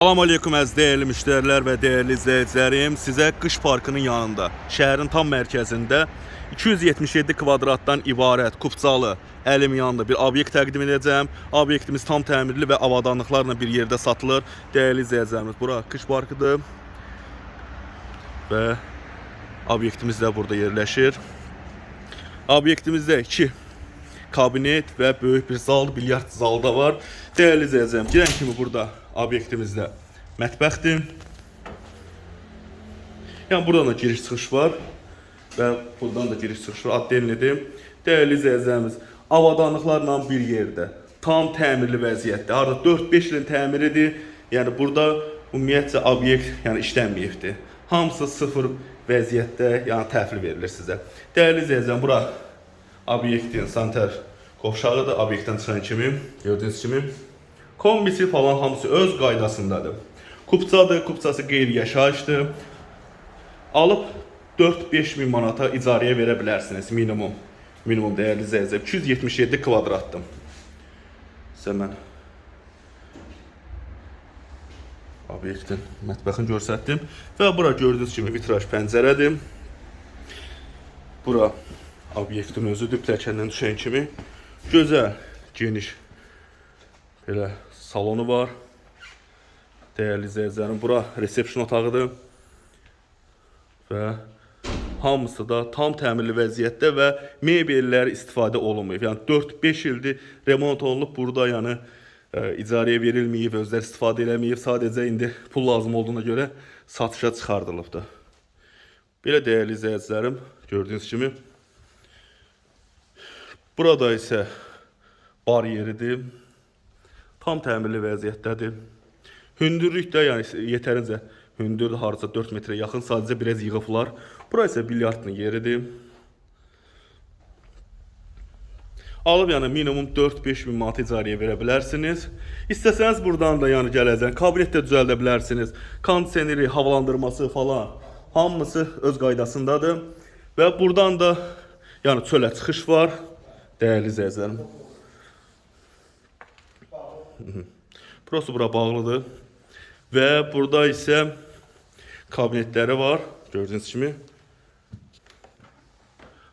Salam aleyküm əziz değerli müşteriler ve değerli izleyicilerim. Size Qış Parkının yanında, şehrin tam merkezinde 277 kvadratdan ibarət Kupçalı, əlim yanında bir obyekt təqdim edəcəm. Obyektimiz tam təmirli ve avadanlıqlarla bir yerde satılır. Değerli izleyicilerimiz, bura Qış Parkıdır ve obyektimiz de burada yerleşir. Obyektimizde 2 kabinet ve büyük bir zal, bilyard zalı da var. Değerli izleyicilerim, girən kimi burada obyektimizde mətbəxdir. Yani buradan da giriş çıxış var ve buradan da giriş çıxış var. Addenlidir. Değerli izleyicilerimiz, avadanlıqlarla bir yerde, tam təmirli vəziyyətdə. Arada 4-5 ilin təmiridir. Yani burada ümumiyyətcə obyekt yani işlənməyibdir. Hamısı sıfır vəziyyətdə, yani təhvil verilir sizə. Değerli izleyicilerim, bura obyektin sanitar qovşağıdır. Obyektdən çıxan kimi, gördüyünüz kimi kombisi falan hamısı öz qaydasındadır. Kupçadır, kupçası qeyri-yaşayışdır. Alıb 4-5 min manata icarəyə verə bilərsiniz minimum. Minimum değerli izləyicilər 277 kvadratdır. Sizə mən obyektin mətbəxini göstərdim və bura gördüyünüz kimi vitraj pəncərədir. Bura obyektin özüdür, pilləkəndən düşən kimi gözəl, geniş belə salonu var. Değerli izləyicilərim, bura resepsiyon otağıdır və hamısı da tam təmirli vəziyyətdə və mebellər istifadə olunmayıb. Yəni 4-5 ildir remont olunub, burada yəni icarəyə verilməyib, özləri istifadə eləməyib. Sadəcə indi pul lazım olduğuna görə satışa çıxardılıbdır. Belə değerli izləyicilərim, gördüyünüz kimi burada isə bar yeridir. Tam təmirli vəziyyətdədir. Hündürlük də yəni yetərincə hündür, harca 4 metrə yaxın, sadəcə biraz yığıblar. Bura isə bilyardın yeridir. Alıb yəni minimum 4-5 min manat icarəyə verə bilərsiniz. İstəsəniz buradan da yəni gələcək kabinet də düzəldə bilərsiniz. Kondisioneri, havalandırması falan hamısı öz qaydasındadır. Və buradan da yəni çölə çıxış var. Değerli izləyicilərim. Burası bura bağlıdır. Ve burada ise kabinetleri var. Gördüğünüz kimi.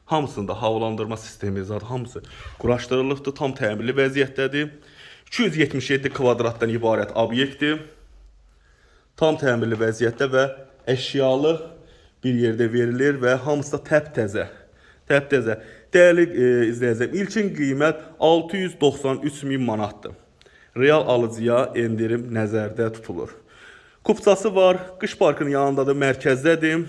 Hamısında havalandırma sistemi zaten hamısı quraşdırılıbdır. Tam təmirli vəziyyətdədir. 277 kvadratdan ibarət obyektdir. Tam təmirli vəziyyətdə və əşyalı bir yerde verilir ve hamısı da təptəzə. Təptəzə. Değerli izləyicilərim, ilkin qiymət 693 min manatdır. Real alıcıya endirim nəzərdə tutulur. Kupçası var, Qış Parkının yanındadır, mərkəzdədir.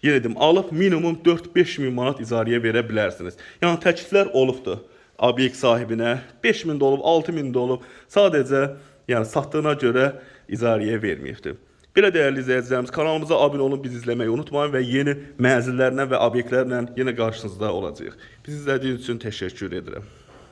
Yenə dedim, alıb minimum 4-5 min manat icarəyə verə bilərsiniz. Yəni təkliflər olubdur obyekt sahibinə. 5 min də olub, 6 min də olub. Sadəcə yəni satdığına görə icarəyə verməyibdir. Belə değerli izləyicilərimiz, kanalımıza abunə olun, bizi izləməyi unutmayın və yeni mənzillərlə və obyektlərlə yenə qarşınızda olacağıq. Bizi izlədiyiniz üçün təşəkkür edirəm.